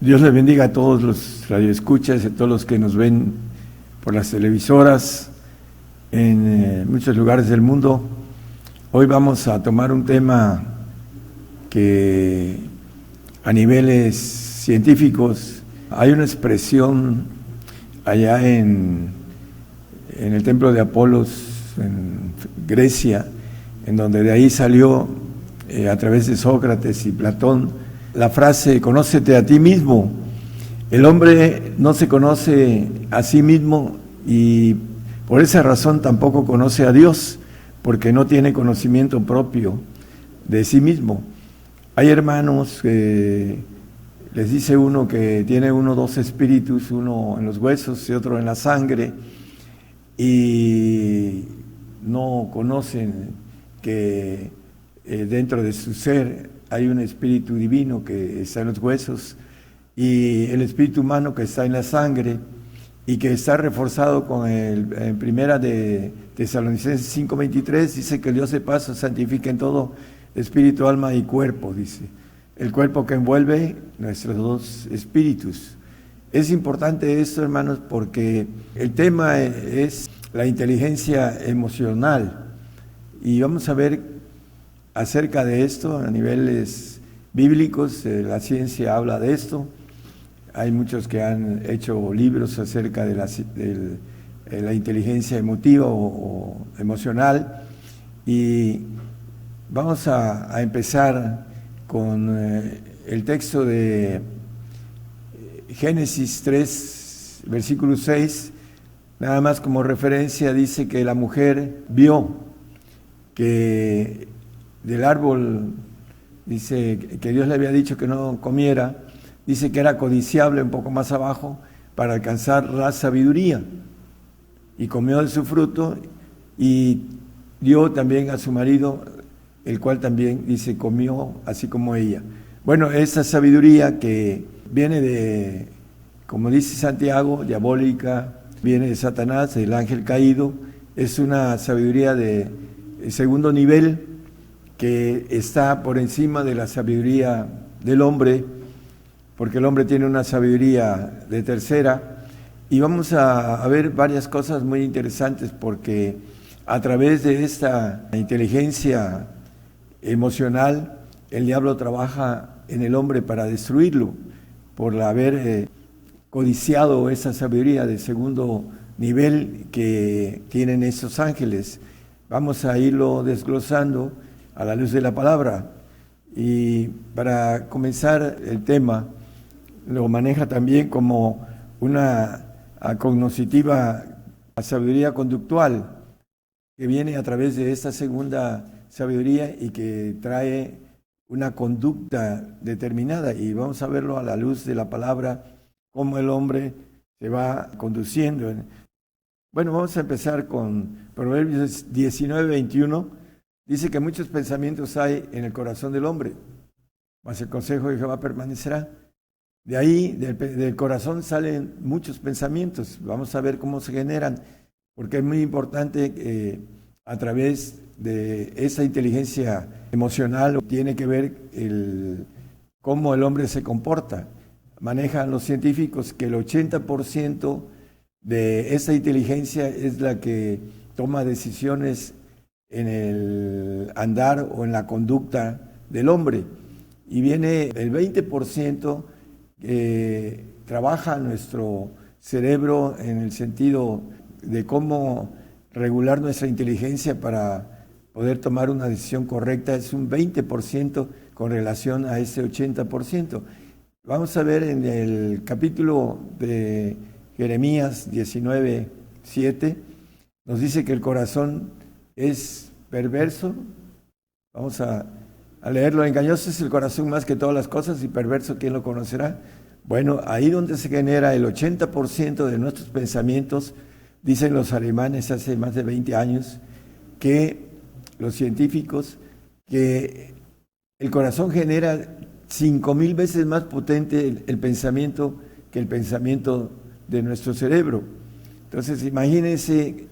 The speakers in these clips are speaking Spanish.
Dios les bendiga a todos los radioescuchas y a todos los que nos ven por las televisoras en muchos lugares del mundo. Hoy vamos a tomar un tema que a niveles científicos hay una expresión allá en el templo de Apolos, en Grecia, en donde de ahí salió a través de Sócrates y Platón la frase, conócete a ti mismo. El hombre no se conoce a sí mismo y por esa razón tampoco conoce a Dios, porque no tiene conocimiento propio de sí mismo. Hay hermanos que les dice uno que tiene uno o dos espíritus, uno en los huesos y otro en la sangre, y no conocen que dentro de su ser hay un espíritu divino que está en los huesos y el espíritu humano que está en la sangre y que está reforzado con en primera de Tesalonicenses 5:23, dice que el Dios de paz os santifique en todo espíritu, alma y cuerpo, dice. El cuerpo que envuelve nuestros dos espíritus. Es importante esto, hermanos, porque el tema es la inteligencia emocional y vamos a ver acerca de esto a niveles bíblicos. La ciencia habla de esto. Hay muchos que han hecho libros acerca de la inteligencia emotiva o emocional, y vamos a empezar con el texto de Génesis 3, versículo 6, nada más como referencia. Dice que la mujer vio que del árbol, dice que Dios le había dicho que no comiera, dice que era codiciable un poco más abajo para alcanzar la sabiduría, y comió de su fruto y dio también a su marido, el cual también, dice, comió así como ella. Bueno, esa sabiduría que viene de, como dice Santiago, diabólica, viene de Satanás, el ángel caído, es una sabiduría de segundo nivel que está por encima de la sabiduría del hombre, porque el hombre tiene una sabiduría de tercera. Y vamos a ver varias cosas muy interesantes, porque a través de esta inteligencia emocional, el diablo trabaja en el hombre para destruirlo, por haber codiciado esa sabiduría de segundo nivel que tienen esos ángeles. Vamos a irlo desglosando a la luz de la palabra. Y para comenzar el tema, lo maneja también como una cognoscitiva sabiduría conductual, que viene a través de esta segunda sabiduría y que trae una conducta determinada. Y vamos a verlo a la luz de la palabra, cómo el hombre se va conduciendo. Bueno, vamos a empezar con Proverbios 19:21. Dice que muchos pensamientos hay en el corazón del hombre, mas el consejo de Jehová permanecerá. De ahí, del corazón salen muchos pensamientos. Vamos a ver cómo se generan, porque es muy importante a través de esa inteligencia emocional tiene que ver cómo el hombre se comporta. Manejan los científicos que el 80% de esa inteligencia es la que toma decisiones en el andar o en la conducta del hombre, y viene el 20% que trabaja nuestro cerebro en el sentido de cómo regular nuestra inteligencia para poder tomar una decisión correcta. Es un 20% con relación a ese 80%. Vamos a ver en el capítulo de Jeremías 19:7, nos dice que el corazón es perverso. Vamos a leerlo. Engañoso es el corazón más que todas las cosas, y perverso, ¿quién lo conocerá? Bueno, ahí donde se genera el 80% de nuestros pensamientos, dicen los alemanes hace más de 20 años, que los científicos, que el corazón genera 5,000 veces más potente el pensamiento que el pensamiento de nuestro cerebro. Entonces, imagínense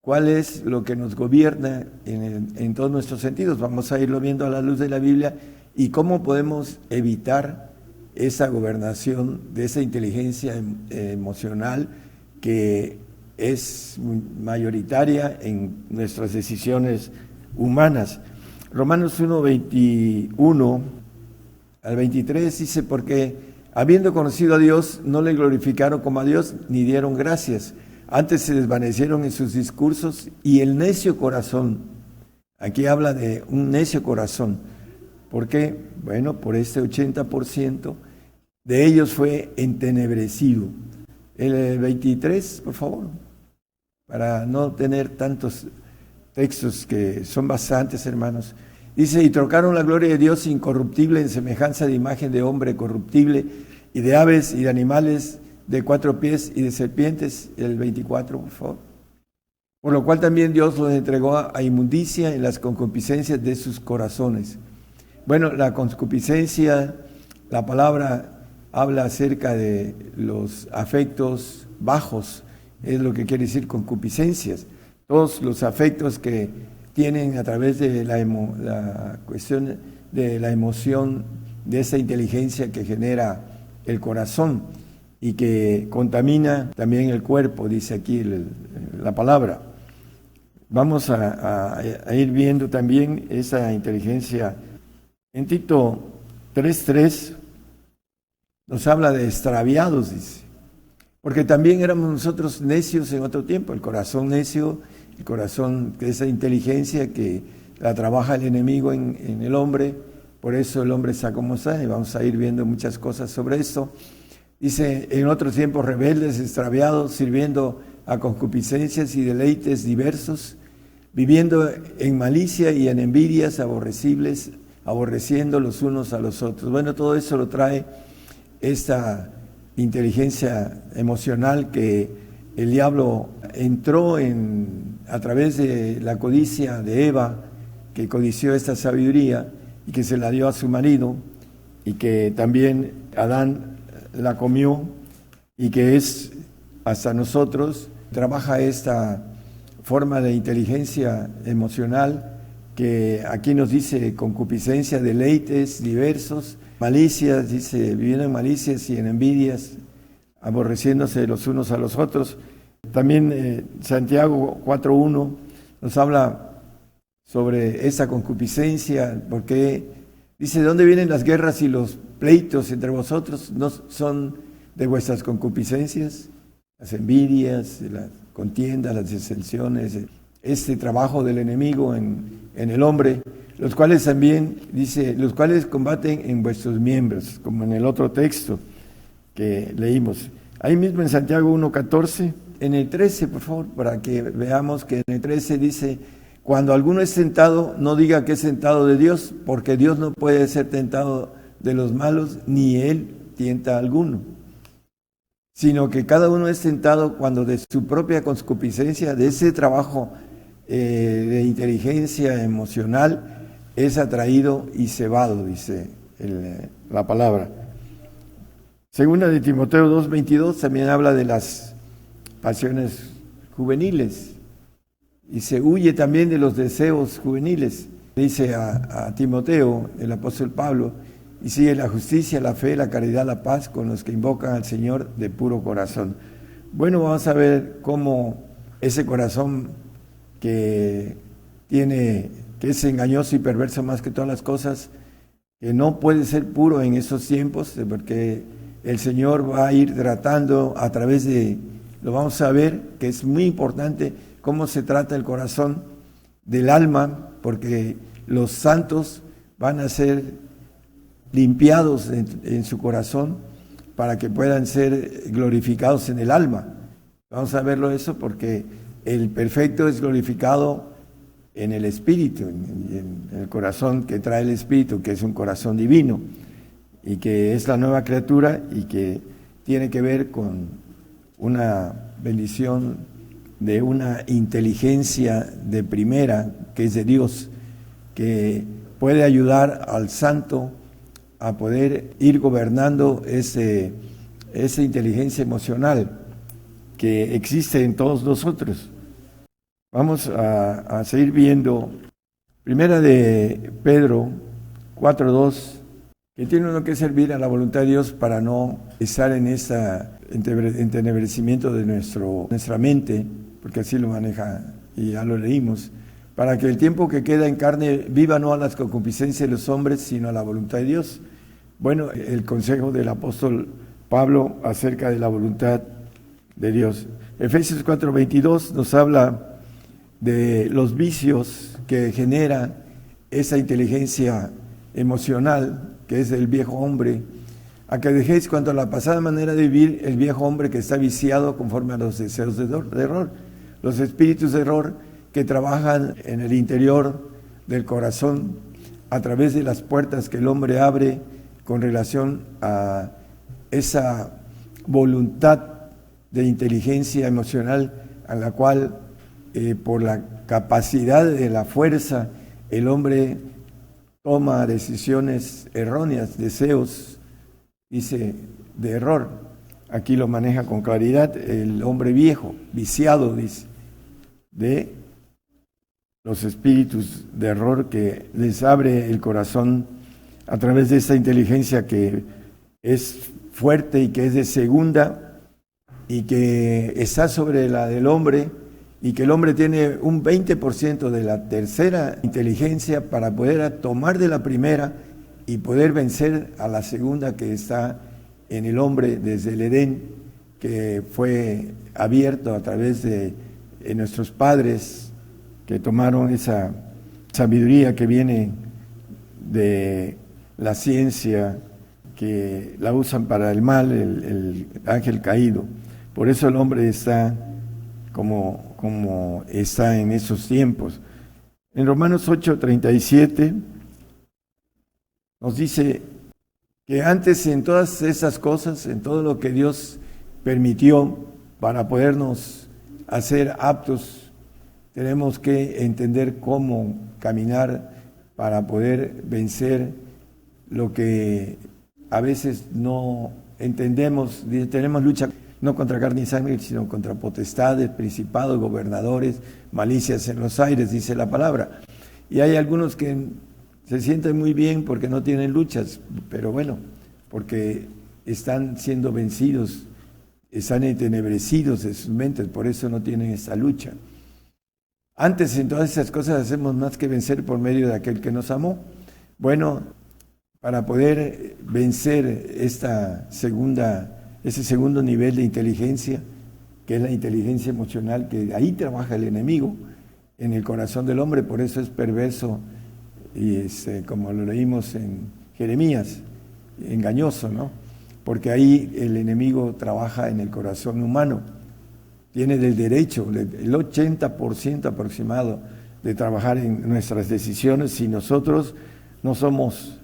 cuál es lo que nos gobierna en todos nuestros sentidos. Vamos a irlo viendo a la luz de la Biblia y cómo podemos evitar esa gobernación de esa inteligencia emocional que es mayoritaria en nuestras decisiones humanas. Romanos 1, 21 al 23 dice: porque habiendo conocido a Dios, no le glorificaron como a Dios, ni dieron gracias. Antes se desvanecieron en sus discursos, y el necio corazón, aquí habla de un necio corazón. ¿Por qué? Bueno, por este 80% de ellos fue entenebrecido. El 23, por favor, para no tener tantos textos que son bastantes, hermanos. Dice: y trocaron la gloria de Dios incorruptible en semejanza de imagen de hombre corruptible, y de aves y de animales de 4 pies y de serpientes. El 24, por favor. Por lo cual también Dios los entregó a inmundicia en las concupiscencias de sus corazones. Bueno, la concupiscencia, la palabra habla acerca de los afectos bajos, es lo que quiere decir concupiscencias. Todos los afectos que tienen a través de la cuestión de la emoción, de esa inteligencia que genera el corazón y que contamina también el cuerpo, dice aquí la palabra. Vamos a ir viendo también esa inteligencia. En Tito 3:3 nos habla de extraviados, dice, porque también éramos nosotros necios en otro tiempo, el corazón necio, el corazón de esa inteligencia que la trabaja el enemigo en el hombre, por eso el hombre está como está, y vamos a ir viendo muchas cosas sobre esto. Dice: en otros tiempos rebeldes, extraviados, sirviendo a concupiscencias y deleites diversos, viviendo en malicia y en envidias aborrecibles, aborreciendo los unos a los otros. Bueno, todo eso lo trae esta inteligencia emocional que el diablo entró a través de la codicia de Eva, que codició esta sabiduría y que se la dio a su marido, y que también Adán la comió, y que es hasta nosotros, trabaja esta forma de inteligencia emocional que aquí nos dice concupiscencia, deleites diversos, malicias, dice, viviendo en malicias y en envidias, aborreciéndose los unos a los otros. También Santiago 4:1 nos habla sobre esa concupiscencia, porque dice: ¿de dónde vienen las guerras y los pleitos entre vosotros? ¿No son de vuestras concupiscencias? Las envidias, las contiendas, las disensiones, este trabajo del enemigo en el hombre, los cuales también, dice, los cuales combaten en vuestros miembros, como en el otro texto que leímos. Ahí mismo en Santiago 1:14, en el 13, por favor, para que veamos que en el 13 dice: cuando alguno es tentado, no diga que es tentado de Dios, porque Dios no puede ser tentado de los malos, ni Él tienta a alguno, sino que cada uno es tentado cuando de su propia concupiscencia, de ese trabajo de inteligencia emocional, es atraído y cebado, dice la palabra. Segunda de Timoteo 2:22 también habla de las pasiones juveniles, y se huye también de los deseos juveniles. Dice a Timoteo, el apóstol Pablo: y sigue la justicia, la fe, la caridad, la paz con los que invocan al Señor de puro corazón. Bueno, vamos a ver cómo ese corazón que es engañoso y perverso más que todas las cosas, que no puede ser puro en esos tiempos, porque el Señor va a ir tratando a través lo vamos a ver, que es muy importante cómo se trata el corazón del alma, porque los santos van a ser limpiados en su corazón para que puedan ser glorificados en el alma. Vamos a verlo eso, porque el perfecto es glorificado en el Espíritu, en el corazón que trae el Espíritu, que es un corazón divino, y que es la nueva criatura, y que tiene que ver con una bendición de una inteligencia de primera, que es de Dios, que puede ayudar al santo a poder ir gobernando esa inteligencia emocional que existe en todos nosotros. Vamos a seguir viendo Primera de Pedro 4:2, que tiene uno que servir a la voluntad de Dios para no estar en ese entenebrecimiento de nuestra mente, porque así lo maneja y ya lo leímos, para que el tiempo que queda en carne viva no a las concupiscencias de los hombres, sino a la voluntad de Dios. Bueno, el consejo del apóstol Pablo acerca de la voluntad de Dios. Efesios 4:22 nos habla de los vicios que genera esa inteligencia emocional, que es el viejo hombre, a que dejéis cuanto a la pasada manera de vivir el viejo hombre que está viciado conforme a los deseos de error, los espíritus de error que trabajan en el interior del corazón a través de las puertas que el hombre abre con relación a esa voluntad de inteligencia emocional a la cual por la capacidad de la fuerza el hombre toma decisiones erróneas, deseos, dice, de error. Aquí lo maneja con claridad el hombre viejo, viciado, dice, de los espíritus de error que les abre el corazón a través de esta inteligencia que es fuerte y que es de segunda y que está sobre la del hombre, y que el hombre tiene un 20% de la tercera inteligencia para poder tomar de la primera y poder vencer a la segunda que está en el hombre desde el Edén, que fue abierto a través de nuestros padres que tomaron esa sabiduría que viene de la ciencia, que la usan para el mal, el ángel caído. Por eso el hombre está como está en esos tiempos. En Romanos 8:37 nos dice que antes en todas esas cosas, en todo lo que Dios permitió para podernos hacer aptos, tenemos que entender cómo caminar para poder vencer lo que a veces no entendemos. Tenemos lucha no contra carne y sangre, sino contra potestades, principados, gobernadores, malicias en los aires, dice la palabra. Y hay algunos que se sienten muy bien porque no tienen luchas, pero bueno, porque están siendo vencidos, están entenebrecidos de sus mentes, por eso no tienen esa lucha. Antes en todas esas cosas hacemos más que vencer por medio de aquel que nos amó. Bueno, para poder vencer ese segundo nivel de inteligencia, que es la inteligencia emocional, que ahí trabaja el enemigo en el corazón del hombre, por eso es perverso y es, como lo leímos en Jeremías, engañoso, ¿no? Porque ahí el enemigo trabaja en el corazón humano, tiene el derecho, el 80% aproximado de trabajar en nuestras decisiones si nosotros no somos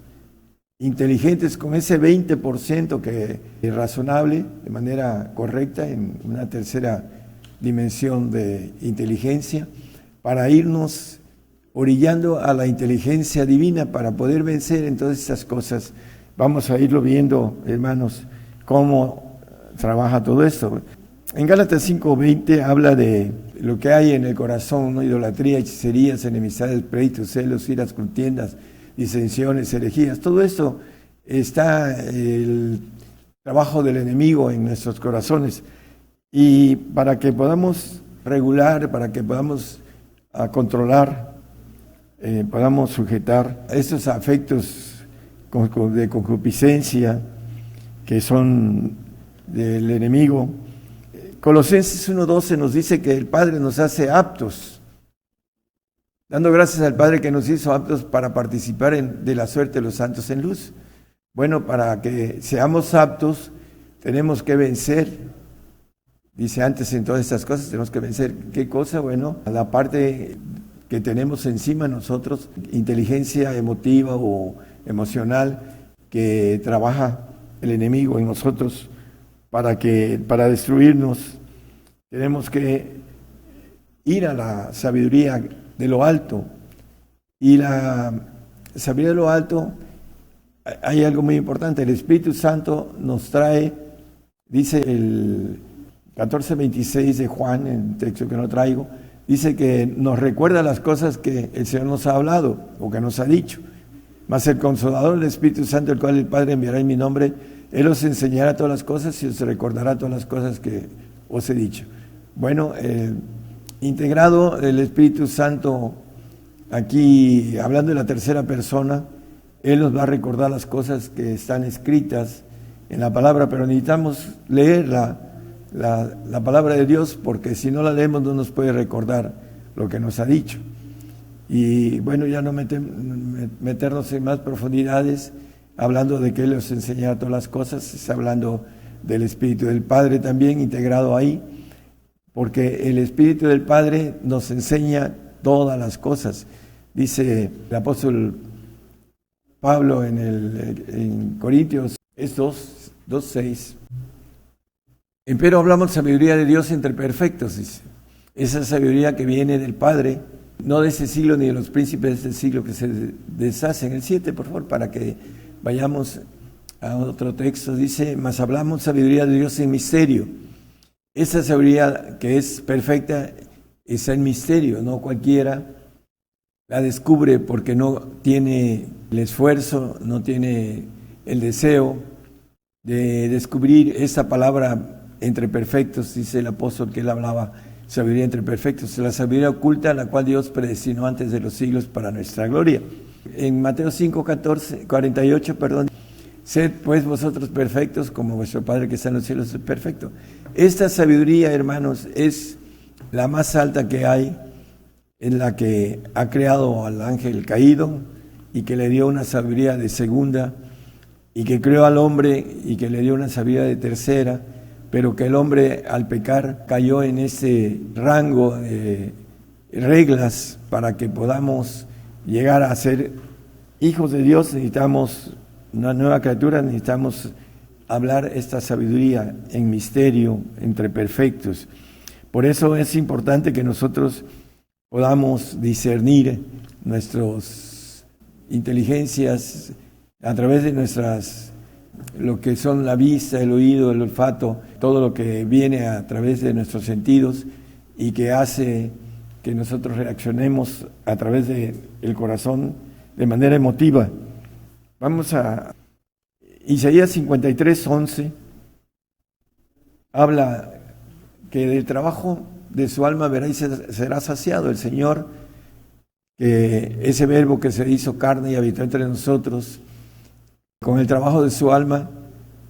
inteligentes con ese 20% que es razonable, de manera correcta, en una tercera dimensión de inteligencia, para irnos orillando a la inteligencia divina para poder vencer en todas estas cosas. Vamos a irlo viendo, hermanos, cómo trabaja todo esto. En Gálatas 5:20 habla de lo que hay en el corazón, ¿no? Idolatría, hechicerías, enemistades, pleitos, celos, iras, contiendas, disensiones, herejías. Todo esto está el trabajo del enemigo en nuestros corazones. Y para que podamos regular, para que podamos controlar, podamos sujetar estos afectos de concupiscencia que son del enemigo. Colosenses 1:12 nos dice que el Padre nos hace aptos, dando gracias al Padre que nos hizo aptos para participar de la suerte de los santos en luz. Bueno, para que seamos aptos tenemos que vencer, dice antes en todas estas cosas, tenemos que vencer. ¿Qué cosa? Bueno, la parte que tenemos encima nosotros, inteligencia emotiva o emocional, que trabaja el enemigo en nosotros para destruirnos. Tenemos que ir a la sabiduría de lo alto, y la sabiduría de lo alto, hay algo muy importante. El Espíritu Santo nos trae, dice el 14:26 de Juan, en el texto que no traigo, dice que nos recuerda las cosas que el Señor nos ha hablado o que nos ha dicho. Mas el Consolador, el Espíritu Santo, el cual el Padre enviará en mi nombre, Él os enseñará todas las cosas y os recordará todas las cosas que os he dicho. Bueno, integrado el Espíritu Santo, aquí hablando de la tercera persona, Él nos va a recordar las cosas que están escritas en la palabra, pero necesitamos leer la palabra de Dios, porque si no la leemos no nos puede recordar lo que nos ha dicho. Y bueno, ya no meternos en más profundidades, hablando de que Él nos enseñará todas las cosas, está hablando del Espíritu del Padre también integrado ahí, porque el Espíritu del Padre nos enseña todas las cosas. Dice el apóstol Pablo en Corintios 2:6, empero hablamos sabiduría de Dios entre perfectos, dice. Esa sabiduría que viene del Padre, no de ese siglo ni de los príncipes de este siglo que se deshacen. El 7, por favor, para que vayamos a otro texto. Dice, mas hablamos sabiduría de Dios en misterio. Esa sabiduría que es perfecta está en misterio, no cualquiera la descubre porque no tiene el esfuerzo, no tiene el deseo de descubrir esa palabra entre perfectos, dice el apóstol que él hablaba, sabiduría entre perfectos, la sabiduría oculta la cual Dios predestinó antes de los siglos para nuestra gloria. En Mateo 5:48, sed pues vosotros perfectos como vuestro Padre que está en los cielos es perfecto. Esta sabiduría, hermanos, es la más alta que hay, en la que ha creado al ángel caído y que le dio una sabiduría de segunda, y que creó al hombre y que le dio una sabiduría de tercera, pero que el hombre al pecar cayó en ese rango de reglas. Para que podamos llegar a ser hijos de Dios necesitamos una nueva criatura, necesitamos hablar esta sabiduría en misterio, entre perfectos. Por eso es importante que nosotros podamos discernir nuestras inteligencias a través de lo que son la vista, el oído, el olfato, todo lo que viene a través de nuestros sentidos y que hace que nosotros reaccionemos a través del corazón de manera emotiva. Vamos a Isaías 53:11, habla que del trabajo de su alma verá y será saciado. El Señor, que ese verbo que se hizo carne y habitó entre nosotros, con el trabajo de su alma,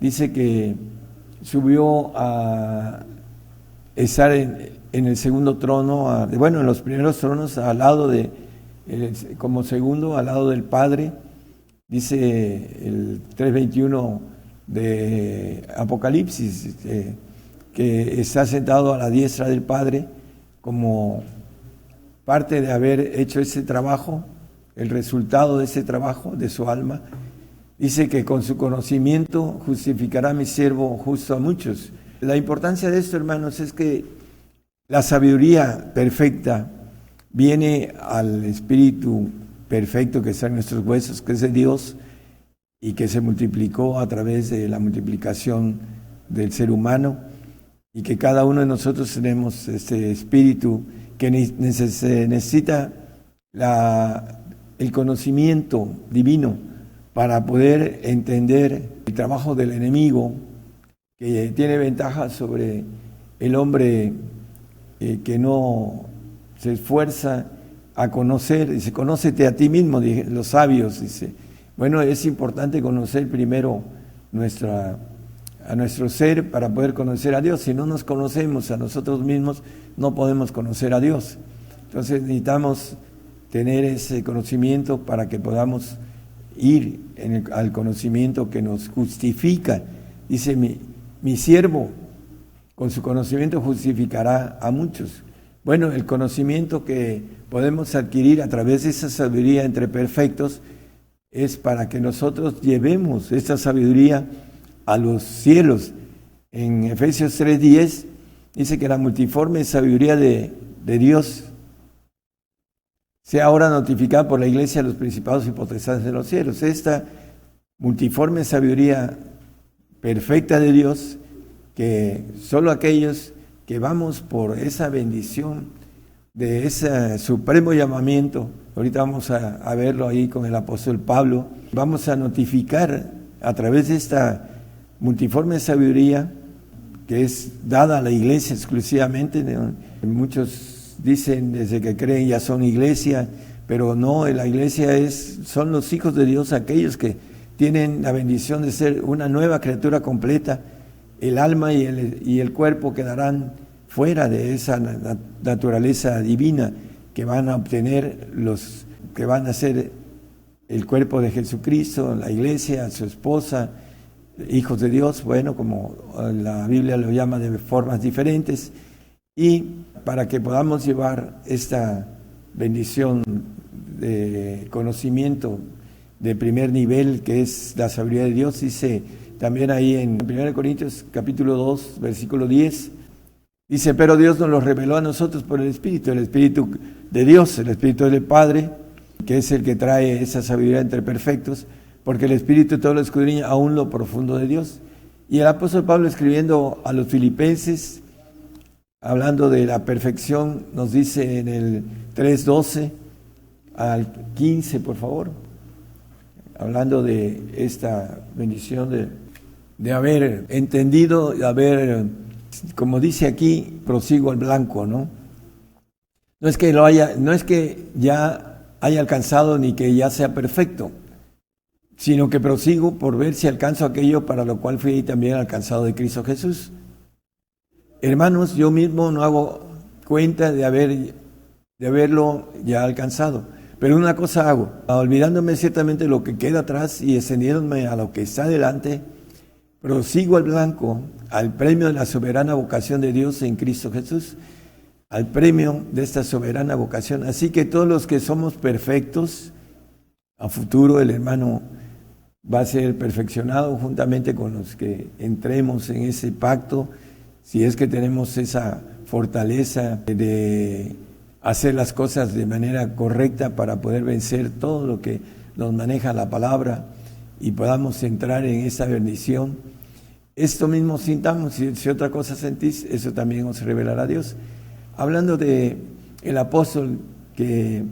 dice que subió a estar en el segundo trono, en los primeros tronos, al lado como segundo, al lado del Padre. Dice el 3:21 de Apocalipsis, que está sentado a la diestra del Padre como parte de haber hecho ese trabajo, el resultado de ese trabajo de su alma. Dice que con su conocimiento justificará mi siervo justo a muchos. La importancia de esto, hermanos, es que la sabiduría perfecta viene al Espíritu perfecto que está en nuestros huesos, que es de Dios y que se multiplicó a través de la multiplicación del ser humano, y que cada uno de nosotros tenemos este Espíritu que necesita el conocimiento divino para poder entender el trabajo del enemigo, que tiene ventaja sobre el hombre que no se esfuerza a conocer. Dice, conócete a ti mismo, los sabios. Dice, bueno, es importante conocer primero a nuestro ser para poder conocer a Dios. Si no nos conocemos a nosotros mismos, no podemos conocer a Dios. Entonces necesitamos tener ese conocimiento para que podamos ir al conocimiento que nos justifica. Dice, mi siervo con su conocimiento justificará a muchos. Bueno, el conocimiento que podemos adquirir a través de esa sabiduría entre perfectos es para que nosotros llevemos esta sabiduría a los cielos. En Efesios 3:10 dice que la multiforme sabiduría de Dios sea ahora notificada por la Iglesia a los principados y potestades de los cielos. Esta multiforme sabiduría perfecta de Dios, que solo aquellos que vamos por esa bendición de ese supremo llamamiento ahorita vamos a verlo ahí con el apóstol Pablo. Vamos a notificar a través de esta multiforme sabiduría que es dada a la iglesia exclusivamente. Muchos dicen desde que creen ya son iglesia, pero no, la iglesia son los hijos de Dios, aquellos que tienen la bendición de ser una nueva criatura completa. El alma y el cuerpo quedarán fuera de esa naturaleza divina que van a obtener los que van a ser el cuerpo de Jesucristo, la iglesia, su esposa, hijos de Dios, bueno, como la Biblia lo llama de formas diferentes, y para que podamos llevar esta bendición de conocimiento de primer nivel, que es la sabiduría de Dios, dice también ahí en 1 Corintios capítulo 2, versículo 10, dice, pero Dios nos lo reveló a nosotros por el Espíritu de Dios, el Espíritu del Padre, que es el que trae esa sabiduría entre perfectos, porque el Espíritu todo lo escudriña aún lo profundo de Dios. Y el apóstol Pablo, escribiendo a los filipenses, hablando de la perfección, nos dice en el 3:12 al 15, por favor, hablando de esta bendición de haber entendido, de haber, como dice aquí, prosigo al blanco, ¿no? No es que ya haya alcanzado ni que ya sea perfecto, sino que prosigo por ver si alcanzo aquello para lo cual fui también alcanzado de Cristo Jesús. Hermanos, yo mismo no hago cuenta de haberlo ya alcanzado, pero una cosa hago, olvidándome ciertamente de lo que queda atrás y extendiéndome a lo que está delante, prosigo al blanco, al premio de la soberana vocación de Dios en Cristo Jesús, al premio de esta soberana vocación. Así que todos los que somos perfectos, a futuro el hermano va a ser perfeccionado juntamente con los que entremos en ese pacto, si es que tenemos esa fortaleza de hacer las cosas de manera correcta para poder vencer todo lo que nos maneja la palabra y podamos entrar en esa bendición. Esto mismo sintamos, si otra cosa sentís, eso también os revelará Dios. Hablando de el apóstol que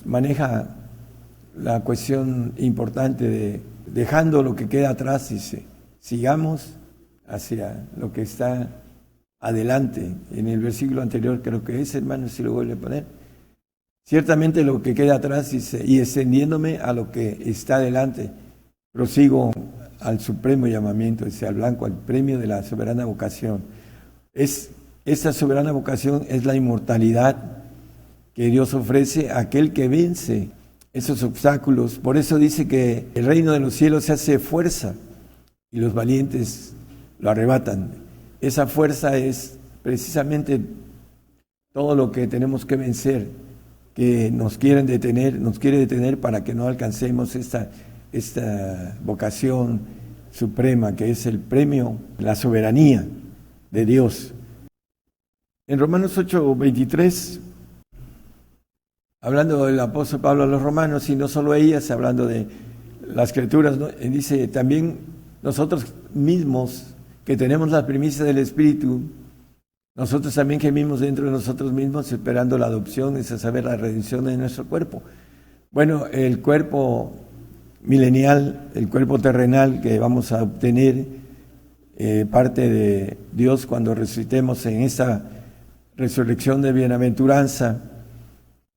maneja la cuestión importante de dejando lo que queda atrás, dice, sigamos hacia lo que está adelante. En el versículo anterior creo que es, hermano, si lo vuelve a poner. Ciertamente lo que queda atrás, dice, y extendiéndome a lo que está adelante, prosigo al supremo llamamiento, dice, al blanco, al premio de la soberana vocación. Esta soberana vocación es la inmortalidad que Dios ofrece a aquel que vence esos obstáculos. Por eso dice que el reino de los cielos se hace fuerza y los valientes lo arrebatan. Esa fuerza es precisamente todo lo que tenemos que vencer, que nos quiere detener para que no alcancemos esta vocación suprema, que es el premio, la soberanía de Dios. En Romanos 8:23, hablando del apóstol Pablo a los romanos, y no solo ellas, hablando de las criaturas, ¿no? Dice también nosotros mismos, que tenemos la primicia del Espíritu, nosotros también gemimos dentro de nosotros mismos, esperando la adopción, es a saber, la redención de nuestro cuerpo. Bueno, el cuerpo milenial, el cuerpo terrenal que vamos a obtener, parte de Dios cuando resucitemos en esta resurrección de bienaventuranza,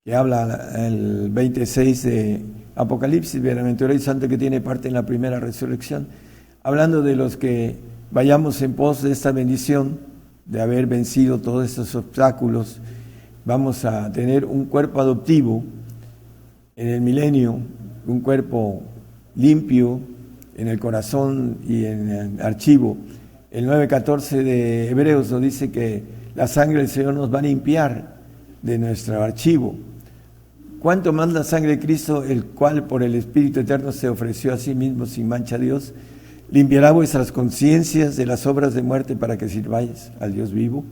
que habla el 26 de Apocalipsis, bienaventurado y santo que tiene parte en la primera resurrección, hablando de los que vayamos en pos de esta bendición, de haber vencido todos estos obstáculos. Vamos a tener un cuerpo adoptivo en el milenio, un cuerpo limpio en el corazón y en el archivo. El 9:14 de Hebreos nos dice que la sangre del Señor nos va a limpiar de nuestro archivo. ¿Cuánto más la sangre de Cristo, el cual por el Espíritu Eterno se ofreció a sí mismo sin mancha a Dios, limpiará vuestras conciencias de las obras de muerte para que sirváis al Dios vivo?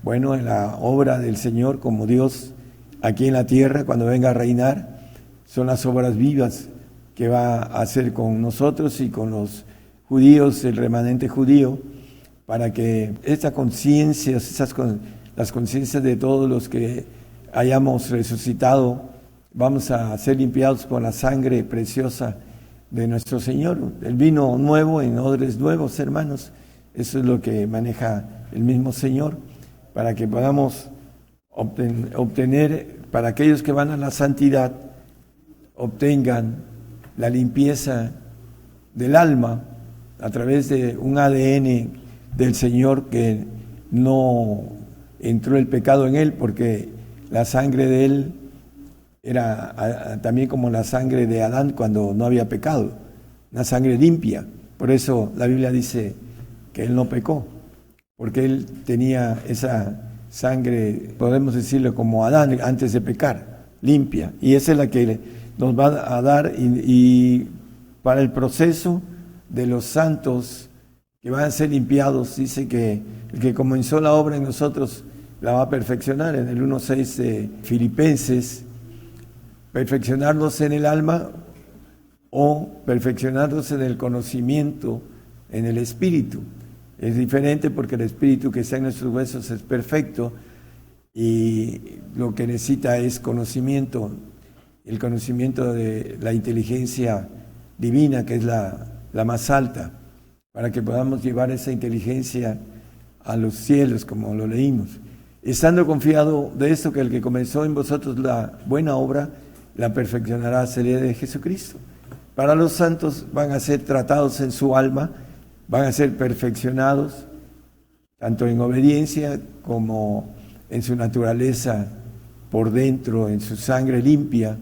Bueno, en la obra del Señor como Dios aquí en la tierra, cuando venga a reinar, son las obras vivas que va a hacer con nosotros y con los judíos, el remanente judío, para que estas conciencias, las conciencias de todos los que hayamos resucitado vamos a ser limpiados con la sangre preciosa de nuestro Señor. El vino nuevo en odres nuevos, hermanos. Eso es lo que maneja el mismo Señor, para que podamos obtener, para aquellos que van a la santidad, obtengan la limpieza del alma a través de un ADN del Señor, que no entró el pecado en él, porque la sangre de él era también como la sangre de Adán cuando no había pecado, una sangre limpia. Por eso la Biblia dice que él no pecó, porque él tenía esa sangre, podemos decirlo como Adán antes de pecar, limpia, y esa es la que nos va a dar y para el proceso de los santos que van a ser limpiados. Dice que el que comenzó la obra en nosotros la va a perfeccionar, en el 1:6 de Filipenses. Perfeccionarnos en el alma o perfeccionarnos en el conocimiento, en el espíritu. Es diferente, porque el espíritu que está en nuestros huesos es perfecto y lo que necesita es conocimiento, el conocimiento de la inteligencia divina, que es la más alta, para que podamos llevar esa inteligencia a los cielos, como lo leímos. Estando confiado de esto, que el que comenzó en vosotros la buena obra, la perfeccionará hasta el día de Jesucristo. Para los santos van a ser tratados en su alma, van a ser perfeccionados, tanto en obediencia como en su naturaleza por dentro, en su sangre limpia,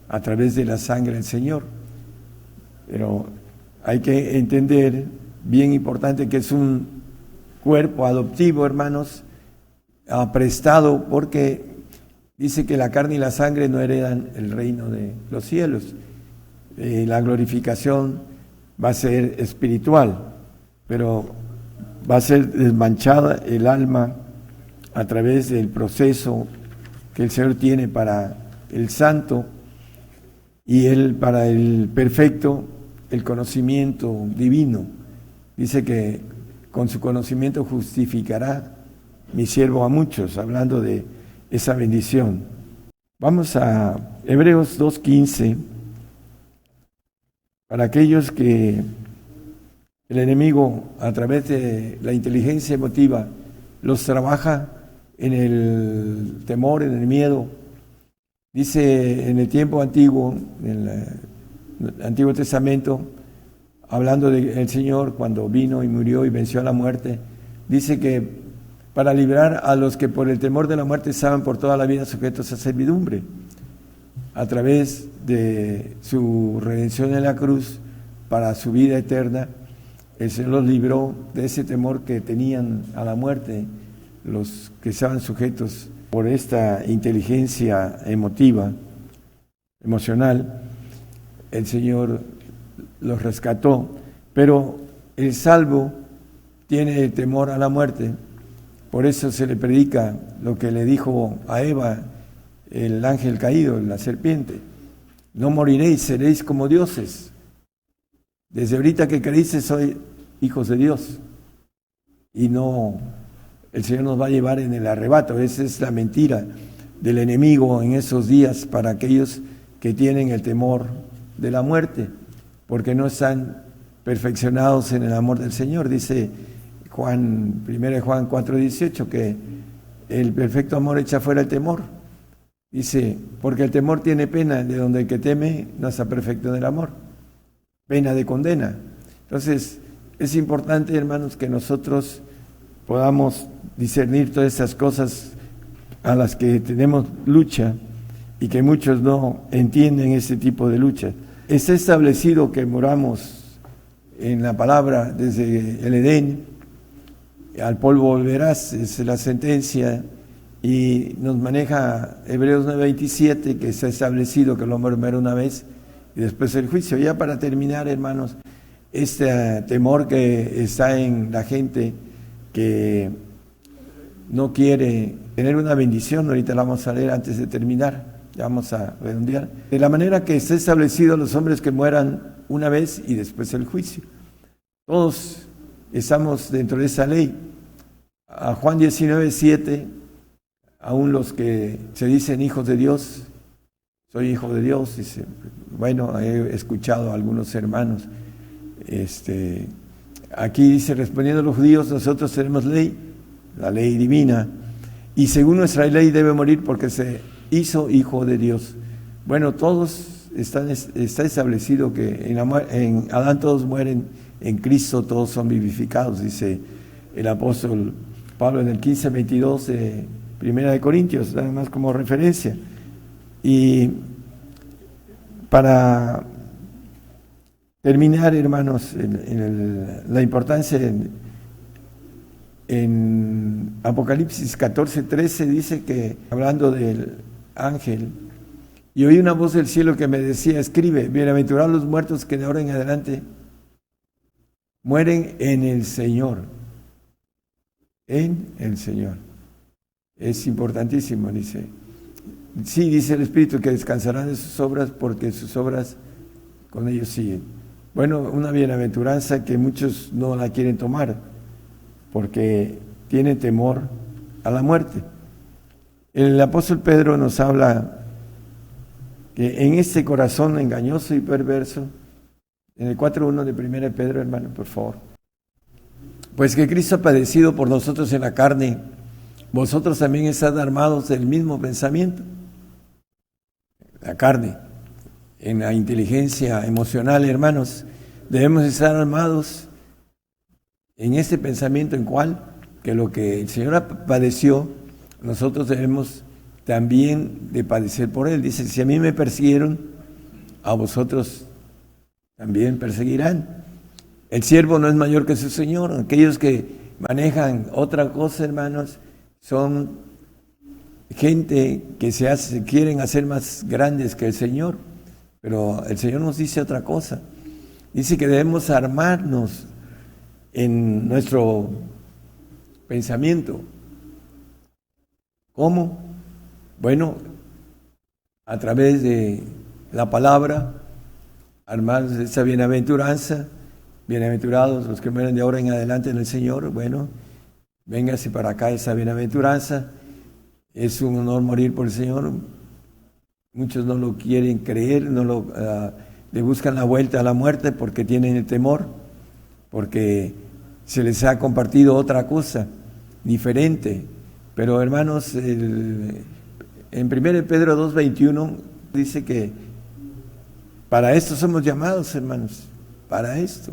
a través de la sangre del Señor. Pero hay que entender, bien importante, que es un cuerpo adoptivo, hermanos, prestado, porque dice que la carne y la sangre no heredan el reino de los cielos. La glorificación va a ser espiritual, pero va a ser desmanchada el alma a través del proceso que el Señor tiene para el santo, y él para el perfecto, el conocimiento divino. Dice que con su conocimiento justificará mi siervo a muchos, hablando de esa bendición. Vamos a Hebreos 2:15. Para aquellos que el enemigo, a través de la inteligencia emotiva, los trabaja en el temor, en el miedo. Dice en el tiempo antiguo, en el Antiguo Testamento, hablando del Señor cuando vino y murió y venció a la muerte, dice que para librar a los que por el temor de la muerte estaban por toda la vida sujetos a servidumbre, a través de su redención en la cruz para su vida eterna, el Señor los libró de ese temor que tenían a la muerte, los que estaban sujetos por esta inteligencia emotiva, emocional. El Señor los rescató, pero el salvo tiene el temor a la muerte. Por eso se le predica lo que le dijo a Eva el ángel caído, la serpiente: no moriréis, seréis como dioses. Desde ahorita que creíste soy hijos de Dios. Y no, el Señor nos va a llevar en el arrebato. Esa es la mentira del enemigo en esos días para aquellos que tienen el temor de la muerte, porque no están perfeccionados en el amor del Señor. Dice 1 Juan 4:18, que el perfecto amor echa fuera el temor. Dice, porque el temor tiene pena, de donde el que teme no está perfecto en el amor. Pena de condena. Entonces, es importante, hermanos, que nosotros podamos discernir todas esas cosas a las que tenemos lucha y que muchos no entienden ese tipo de lucha. Está establecido que moramos en la palabra desde el Edén, al polvo volverás, es la sentencia, y nos maneja Hebreos 9:27, que está establecido que el hombre muere una vez y después el juicio. Ya para terminar, hermanos, este temor que está en la gente que no quiere tener una bendición, ahorita la vamos a leer antes de terminar, ya vamos a redondear, de la manera que está establecido los hombres que mueran una vez y después el juicio. Todos estamos dentro de esa ley. A Juan 19:7, aún los que se dicen hijos de Dios soy hijo de Dios, dice. Bueno, he escuchado a algunos hermanos. Aquí dice, respondiendo a los judíos, nosotros tenemos ley, la ley divina, y según nuestra ley debe morir porque se hizo hijo de Dios. Bueno, todos está establecido que en Adán todos mueren, en Cristo todos son vivificados, dice el apóstol Pablo en el 15:22 de Primera de Corintios, nada más como referencia. Y para terminar, hermanos, la importancia en Apocalipsis 14:13 dice que, hablando del ángel, y oí una voz del cielo que me decía, escribe, bienaventurados los muertos que de ahora en adelante mueren en el Señor. En el Señor. Es importantísimo, dice. Sí, dice el Espíritu que descansarán de sus obras porque sus obras con ellos siguen. Bueno, una bienaventuranza que muchos no la quieren tomar porque tienen temor a la muerte. El apóstol Pedro nos habla que en este corazón engañoso y perverso, en el 4:1 de 1 Pedro, hermano, por favor, pues que Cristo ha padecido por nosotros en la carne, vosotros también estad armados del mismo pensamiento. La carne, en la inteligencia emocional, hermanos, debemos estar armados en este pensamiento, ¿en cuál? Que lo que el Señor padeció, nosotros debemos también de padecer por Él. Dice, si a mí me persiguieron, a vosotros también perseguirán. El siervo no es mayor que su Señor. Aquellos que manejan otra cosa, hermanos, son gente que quieren hacer más grandes que el Señor. Pero el Señor nos dice otra cosa. Dice que debemos armarnos en nuestro pensamiento. ¿Cómo? Bueno, a través de la palabra, armarnos de esa bienaventuranza. Bienaventurados los que mueren de ahora en adelante en el Señor. Bueno, véngase para acá esa bienaventuranza. Es un honor morir por el Señor. Muchos no lo quieren creer, le buscan la vuelta a la muerte porque tienen el temor, porque se les ha compartido otra cosa diferente. Pero hermanos, en 1 Pedro 2:21 dice que para esto somos llamados, hermanos, para esto.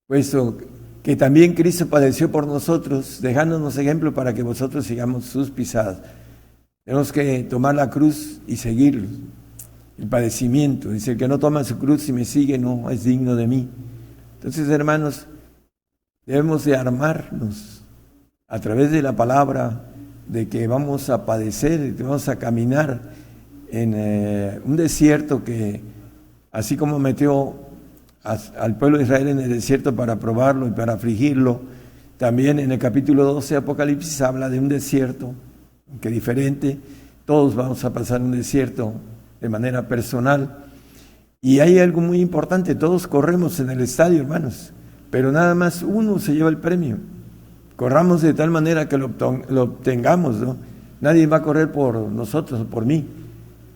Puesto que también Cristo padeció por nosotros, dejándonos ejemplo para que vosotros sigamos sus pisadas. Tenemos que tomar la cruz y seguir el padecimiento. Dice, el que no toma su cruz y me sigue no es digno de mí. Entonces, hermanos, debemos de armarnos a través de la palabra de que vamos a padecer, que vamos a caminar en un desierto que, así como metió al pueblo de Israel en el desierto para probarlo y para afligirlo, también en el capítulo 12 de Apocalipsis habla de un desierto, que diferente, todos vamos a pasar un desierto de manera personal. Y hay algo muy importante, todos corremos en el estadio, hermanos, pero nada más uno se lleva el premio. Corramos de tal manera que lo obtengamos, ¿no? Nadie va a correr por nosotros o por mí,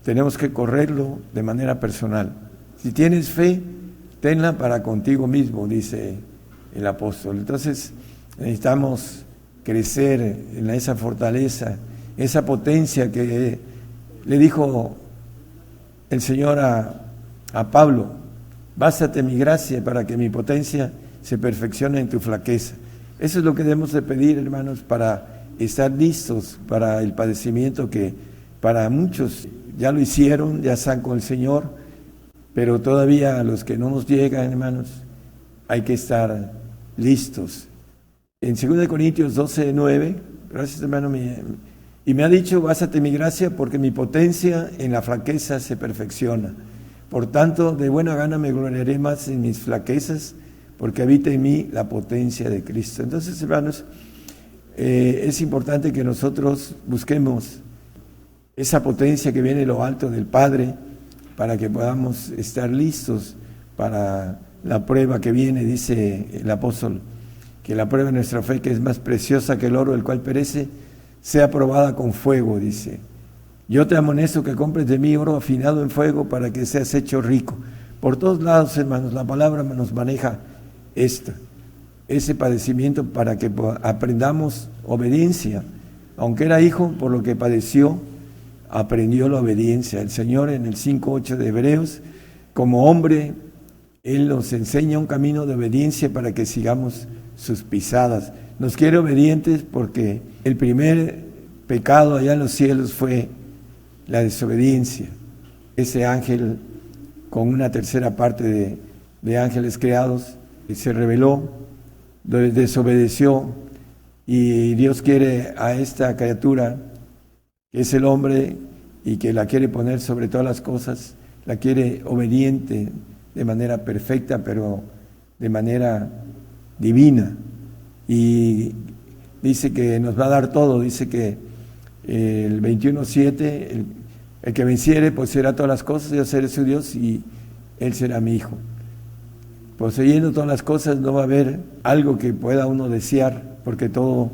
tenemos que correrlo de manera personal. Si tienes fe, tenla para contigo mismo, dice el apóstol. Entonces necesitamos crecer en esa fortaleza, esa potencia que le dijo el Señor a Pablo, bástate mi gracia para que mi potencia se perfeccione en tu flaqueza. Eso es lo que debemos de pedir, hermanos, para estar listos para el padecimiento que para muchos ya lo hicieron, ya están con el Señor, pero todavía a los que no nos llegan, hermanos, hay que estar listos. En 2 Corintios 12:9, gracias, hermano, y me ha dicho, básate mi gracia porque mi potencia en la flaqueza se perfecciona. Por tanto, de buena gana me gloriaré más en mis flaquezas, porque habita en mí la potencia de Cristo. Entonces, hermanos, es importante que nosotros busquemos esa potencia que viene de lo alto del Padre, para que podamos estar listos para la prueba que viene. Dice el apóstol, que la prueba de nuestra fe, que es más preciosa que el oro, el cual perece, sea probada con fuego, dice. Yo te amonesto que compres de mí oro afinado en fuego para que seas hecho rico. Por todos lados, hermanos, la palabra nos maneja ese padecimiento para que aprendamos obediencia. Aunque era hijo, por lo que padeció, aprendió la obediencia. El Señor en el 5:8 de Hebreos, como hombre, Él nos enseña un camino de obediencia para que sigamos sus pisadas. Nos quiere obedientes porque el primer pecado allá en los cielos fue la desobediencia. Ese ángel, con una tercera parte de ángeles creados, se rebeló, desobedeció, y Dios quiere a esta criatura, que es el hombre, y que la quiere poner sobre todas las cosas, la quiere obediente de manera perfecta, pero de manera divina. Y dice que nos va a dar todo, dice que el 21:7, el que venciere poseerá todas las cosas, yo seré su Dios y Él será mi hijo. Poseyendo todas las cosas no va a haber algo que pueda uno desear, porque todo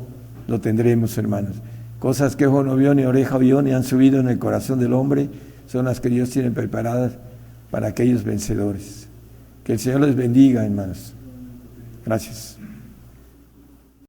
lo tendremos, hermanos. Cosas que ojo no vio, ni oreja vio, ni han subido en el corazón del hombre, son las que Dios tiene preparadas para aquellos vencedores. Que el Señor les bendiga, hermanos. Gracias.